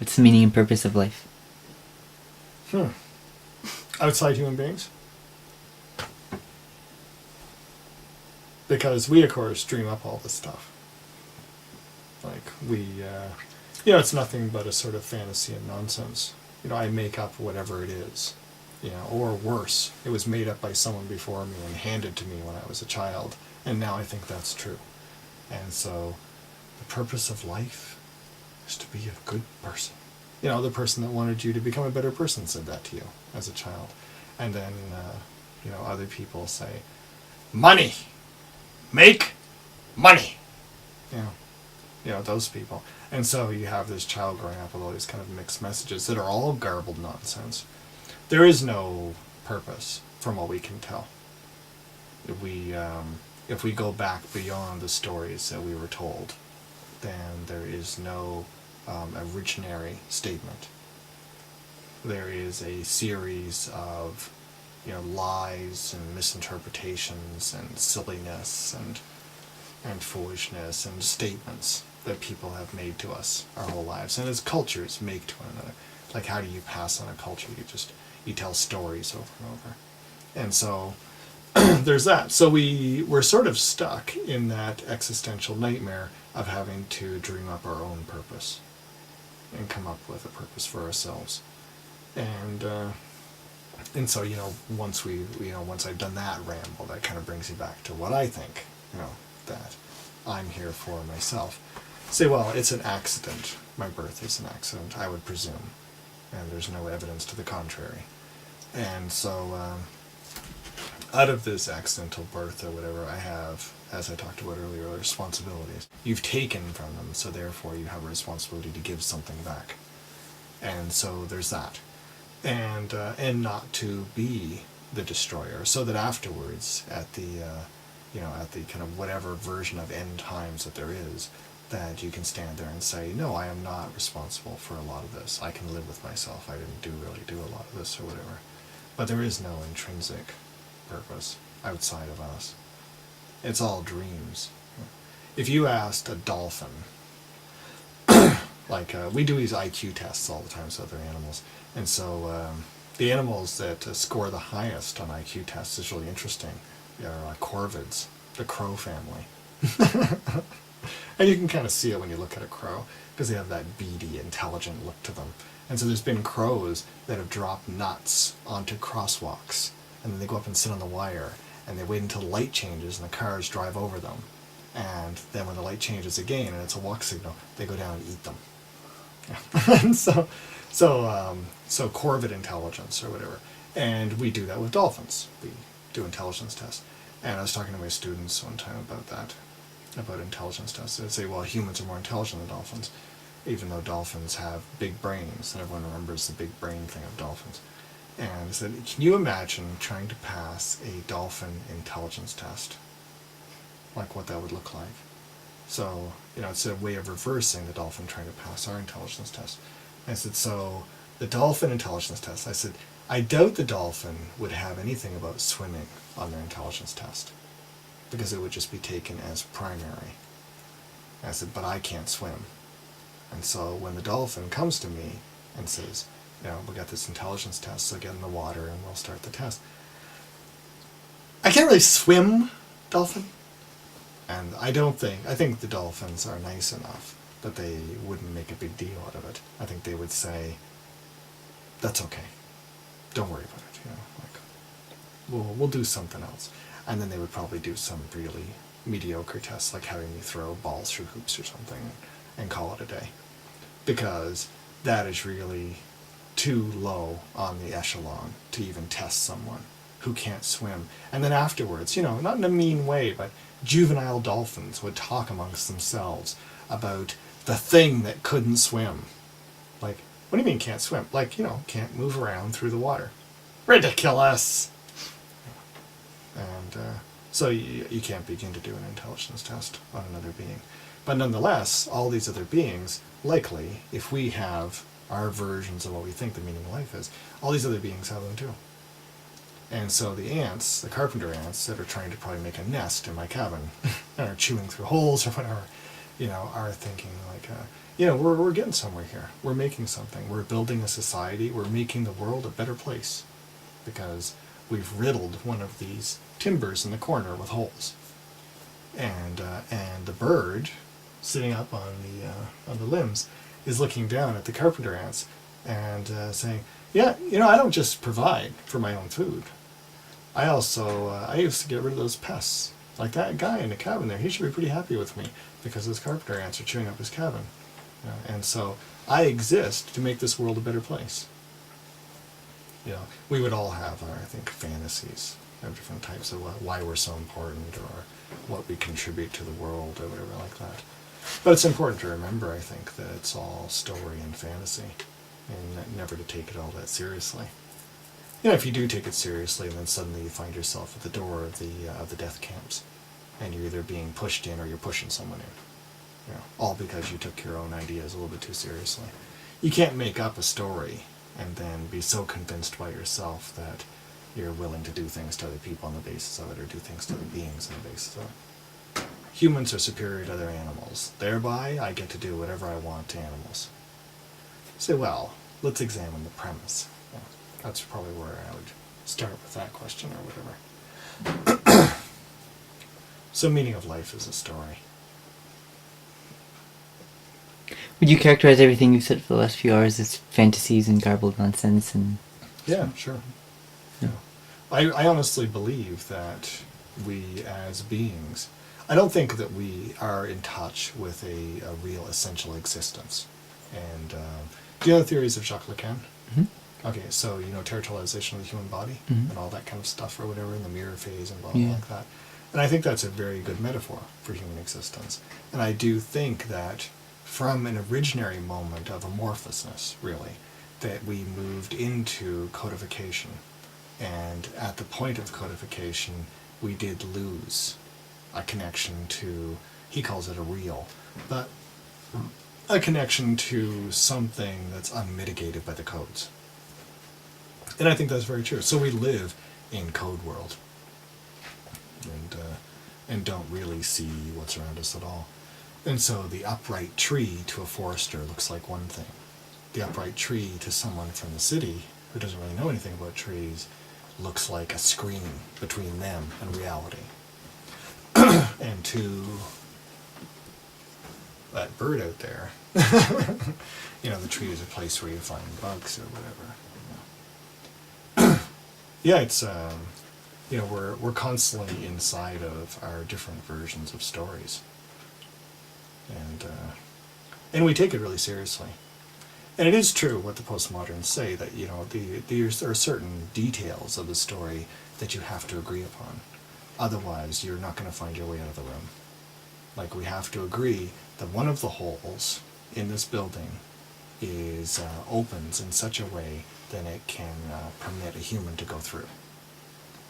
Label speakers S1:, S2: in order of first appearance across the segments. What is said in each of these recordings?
S1: What's the meaning and purpose of life?
S2: Outside human beings? Because we, of course, dream up all this stuff. Like, it's nothing but a sort of fantasy and nonsense. I make up whatever it is. Or worse, it was made up by someone before me and handed to me when I was a child, and now I think that's true. And so, the purpose of life is to be a good person. The person that wanted you to become a better person said that to you as a child. And then, other people say, money! Make money! Those people. And so you have this child growing up with all these kind of mixed messages that are all garbled nonsense. There is no purpose, from what we can tell. If we go back beyond the stories that we were told, then there is no originary statement. There is a series of lies and misinterpretations and silliness and foolishness and statements that people have made to us our whole lives, and as cultures make to one another. Like, how do you pass on a culture? You tell stories over and over. And so there's that. So we're sort of stuck in that existential nightmare of having to dream up our own purpose and come up with a purpose for ourselves. And so, once I've done that ramble, that kind of brings you back to what I think, that I'm here for myself. Say, well, it's an accident. My birth is an accident, I would presume. And there's no evidence to the contrary. And so, out of this accidental birth or whatever, I have, as I talked about earlier, responsibilities. You've taken from them, so therefore you have a responsibility to give something back. And so there's that. And not to be the destroyer, so that afterwards, at the kind of whatever version of end times that there is, that you can stand there and say, no, I am not responsible for a lot of this. I can live with myself. I didn't really do a lot of this or whatever. But there is no intrinsic purpose outside of us. It's all dreams. If you asked a dolphin, we do these IQ tests all the time with other animals, and so the animals that score the highest on IQ tests is really interesting. Are corvids, the crow family. And you can kind of see it when you look at a crow, because they have that beady, intelligent look to them. And so there's been crows that have dropped nuts onto crosswalks, and then they go up and sit on the wire, and they wait until the light changes and the cars drive over them. And then when the light changes again and it's a walk signal, they go down and eat them. And so corvid intelligence or whatever. And we do that with dolphins. We do intelligence tests. And I was talking to my students one time about that, about intelligence tests. They'd say, well, humans are more intelligent than dolphins, even though dolphins have big brains, and everyone remembers the big brain thing of dolphins. And I said, can you imagine trying to pass a dolphin intelligence test? Like what that would look like. So, it's a way of reversing the dolphin trying to pass our intelligence test. I said, so the dolphin intelligence test, I said, I doubt the dolphin would have anything about swimming on their intelligence test, because it would just be taken as primary. I said, but I can't swim. And so when the dolphin comes to me and says, we got this intelligence test, so get in the water and we'll start the test. I can't really swim, dolphin. And I think the dolphins are nice enough that they wouldn't make a big deal out of it. I think they would say, that's okay. Don't worry about it, we'll do something else. And then they would probably do some really mediocre tests, like having me throw balls through hoops or something, and call it a day. Because that is really too low on the echelon to even test someone who can't swim. And then afterwards, not in a mean way, but juvenile dolphins would talk amongst themselves about the thing that couldn't swim. Like, what do you mean can't swim? Like, can't move around through the water. Ridiculous! And so you can't begin to do an intelligence test on another being. But nonetheless, all these other beings, likely, if we have our versions of what we think the meaning of life is, all these other beings have them too. And so the ants, the carpenter ants, that are trying to probably make a nest in my cabin, and are chewing through holes or whatever, are thinking like, we're getting somewhere here. We're making something. We're building a society. We're making the world a better place because we've riddled one of these timbers in the corner with holes. And the bird sitting up on the limbs is looking down at the carpenter ants and saying, yeah, I don't just provide for my own food. I also I used to get rid of those pests. Like that guy in the cabin there, he should be pretty happy with me because those carpenter ants are chewing up his cabin. And so I exist to make this world a better place. We would all have our, I think, fantasies of different types of why we're so important or what we contribute to the world or whatever like that. But it's important to remember, I think, that it's all story and fantasy and never to take it all that seriously. If you do take it seriously, then suddenly you find yourself at the door of the death camps, and you're either being pushed in or you're pushing someone in. All because you took your own ideas a little bit too seriously. You can't make up a story and then be so convinced by yourself that you're willing to do things to other people on the basis of it, or do things to other beings on the basis of it. Humans are superior to other animals. Thereby, I get to do whatever I want to animals. Say, well, let's examine the premise. That's probably where I would start with that question or whatever. So, meaning of life is a story.
S1: Would you characterize everything you've said for the last few hours as fantasies and garbled nonsense? And
S2: yeah, sure. Yeah. I honestly believe that we as beings, I don't think that we are in touch with a real essential existence. And do you know the theories of Jacques Lacan?
S1: Mm-hmm.
S2: Okay, so territorialization of the human body and all that kind of stuff or whatever in the mirror phase and blah, blah, like that. And I think that's a very good metaphor for human existence. And I do think that from an originary moment of amorphousness, really, that we moved into codification. And at the point of codification, we did lose a connection to, he calls it a real, but a connection to something that's unmitigated by the codes. And I think that's very true. So we live in code world and don't really see what's around us at all. And so the upright tree to a forester looks like one thing. The upright tree to someone from the city who doesn't really know anything about trees looks like a screen between them and reality. And to that bird out there, the tree is a place where you find bugs or whatever. Yeah, it's we're constantly inside of our different versions of stories, and we take it really seriously. And it is true what the postmoderns say, that there are certain details of the story that you have to agree upon. Otherwise, you're not going to find your way out of the room. Like, we have to agree that one of the holes in this building opens in such a way that it can permit a human to go through.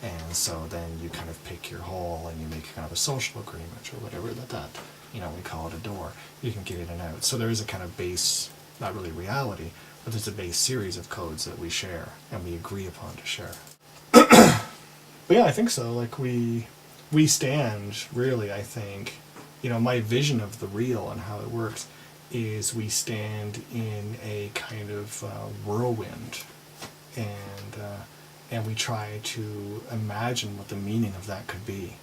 S2: And so then you kind of pick your hole and you make kind of a social agreement or whatever that we call it a door. You can get in and out. So there is a kind of base, not really reality, but there's a base series of codes that we share and we agree upon to share. But yeah, I think so. Like we stand really, I think, my vision of the real and how it works is we stand in a kind of whirlwind, and we try to imagine what the meaning of that could be.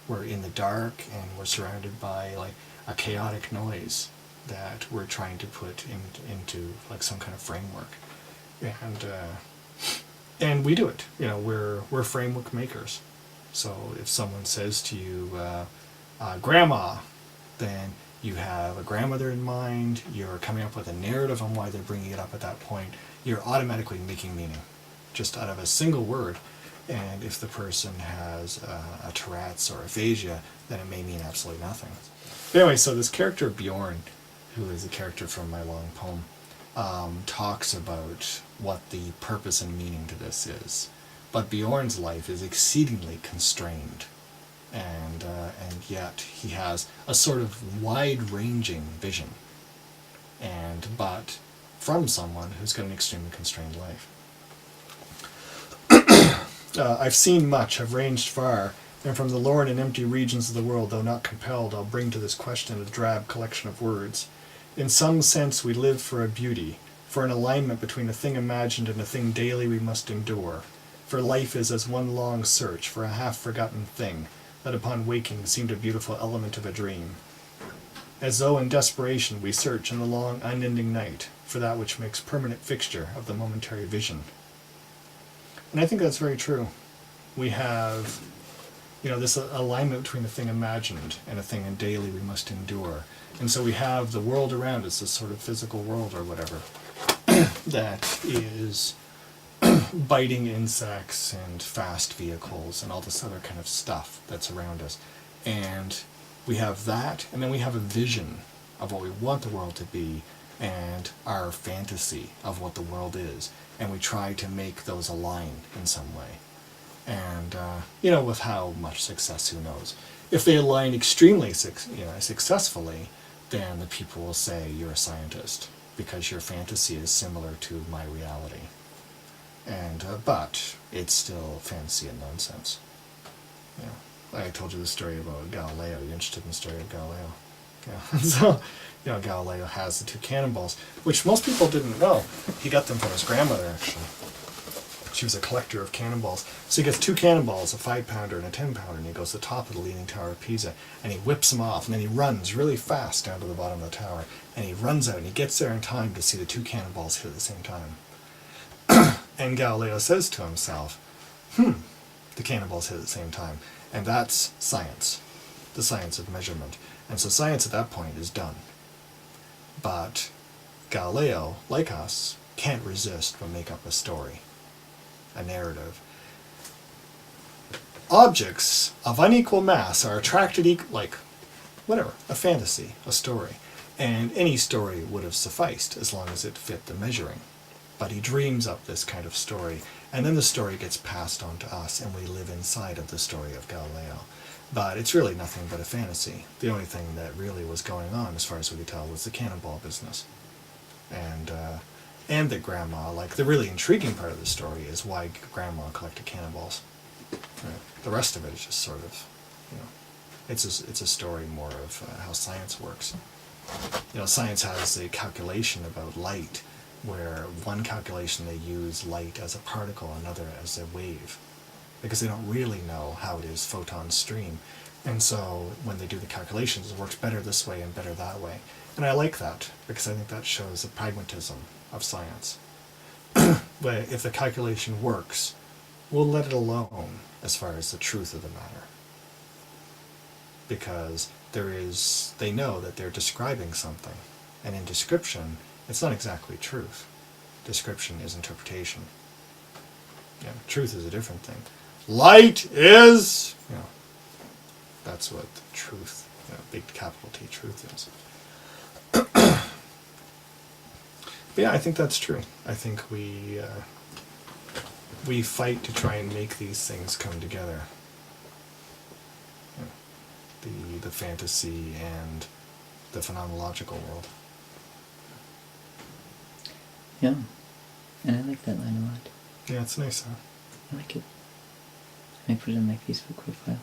S2: We're in the dark and we're surrounded by like a chaotic noise that we're trying to put into like some kind of framework, and we do it. We're framework makers. So if someone says to you, "Grandma," then you have a grandmother in mind. You're coming up with a narrative on why they're bringing it up at that point. You're automatically making meaning, just out of a single word. And if the person has a Tourette's or aphasia, then it may mean absolutely nothing. But anyway, so this character Bjorn, who is a character from my long poem, talks about what the purpose and meaning to this is. But Bjorn's life is exceedingly constrained, and yet he has a sort of wide-ranging vision, but from someone who's got an extremely constrained life. I've seen much, have ranged far, and from the lorn and empty regions of the world, though not compelled, I'll bring to this question a drab collection of words. In some sense we live for a beauty, for an alignment between a thing imagined and a thing daily we must endure. For life is as one long search for a half-forgotten thing, that upon waking seemed a beautiful element of a dream. As though in desperation we search in the long unending night for that which makes permanent fixture of the momentary vision. And I think that's very true. We have, this alignment between a thing imagined and a thing in daily we must endure. And so we have the world around us, this sort of physical world or whatever, that is biting insects and fast vehicles and all this other kind of stuff that's around us. And we have that, and then we have a vision of what we want the world to be and our fantasy of what the world is. And we try to make those align in some way. And, with how much success, who knows. If they align extremely successfully, then the people will say you're a scientist because your fantasy is similar to my reality. And but it's still fantasy and nonsense. I told you the story about Galileo. You're interested in the story of Galileo? Yeah. So, Galileo has the 2 cannonballs, which most people didn't know. He got them from his grandmother, actually. She was a collector of cannonballs. So he gets 2 cannonballs, a 5-pounder and a 10-pounder, and he goes to the top of the Leaning Tower of Pisa, and he whips them off, and then he runs really fast down to the bottom of the tower, and he runs out, and he gets there in time to see the 2 cannonballs hit at the same time. And Galileo says to himself, the cannonballs hit at the same time. And that's science, the science of measurement. And so science at that point is done. But Galileo, like us, can't resist but make up a story, a narrative. Objects of unequal mass are attracted a fantasy, a story. And any story would have sufficed as long as it fit the measuring. But he dreams up this kind of story, and then the story gets passed on to us, and we live inside of the story of Galileo. But it's really nothing but a fantasy. The only thing that really was going on, as far as we could tell, was the cannonball business. And that Grandma, the really intriguing part of the story is why Grandma collected cannonballs. Right? The rest of it is just sort of, it's a story more of how science works. Science has a calculation about light, where one calculation they use light as a particle, another as a wave, because they don't really know how it is photons stream. And so when they do the calculations, it works better this way and better that way. And I like that, because I think that shows the pragmatism of science. But if the calculation works, we'll let it alone as far as the truth of the matter. Because they know that they're describing something. And in description, it's not exactly truth. Description is interpretation. Truth is a different thing. Light is, that's what truth, big capital T truth is. But yeah, I think that's true. I think we fight to try and make these things come together. The fantasy and the phenomenological world.
S1: Yeah, and I like that line a lot.
S2: Yeah, it's nice, huh?
S1: I like it. I put it on my Facebook profile.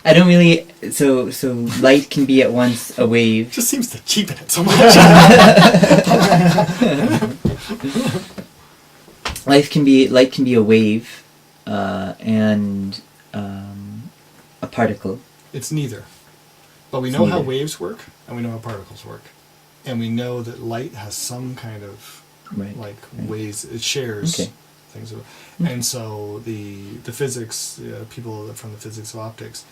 S1: I don't really. So light can be at once a wave.
S2: Just seems to cheapen it so much.
S1: Light can be a wave, and a particle.
S2: It's neither. But we know how waves work, and we know how particles work. And we know that light has some kind of ways it shares things. And so the physics people from the physics of optics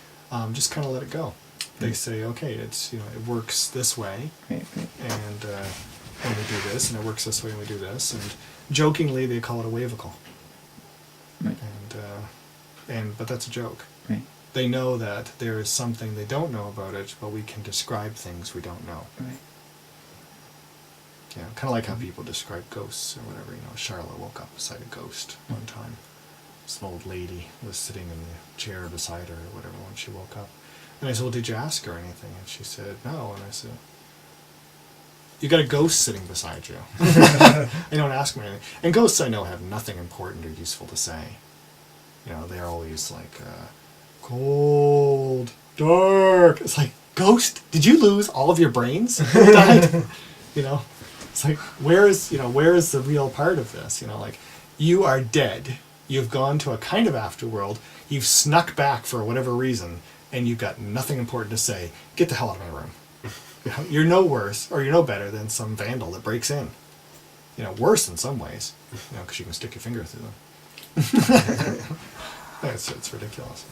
S2: just kind of let it go. They say, okay, it's it works this way, and we do this, and it works this way, and we do this, and jokingly they call it a wavicle.
S1: Right.
S2: But that's a joke.
S1: Right.
S2: They know that there is something they don't know about it, but we can describe things we don't know.
S1: Right.
S2: Yeah, kind of like how people describe ghosts or whatever. Charlotte woke up beside a ghost one time. This old lady was sitting in the chair beside her or whatever when she woke up. And I said, well, did you ask her anything? And she said, no. And I said, you got a ghost sitting beside you. You don't ask me anything. And ghosts, I know, have nothing important or useful to say. They're always like, cold, dark. It's like, Ghost, did you lose all of your brains when you died? You know, it's like, where is the real part of this? You know, like, you are dead. You've gone to a kind of afterworld. You've snuck back for whatever reason, and you've got nothing important to say. Get the hell out of my room. You know, you're no worse, or you're no better than some vandal that breaks in. You know, worse in some ways. You know, because you can stick your finger through them. It's ridiculous.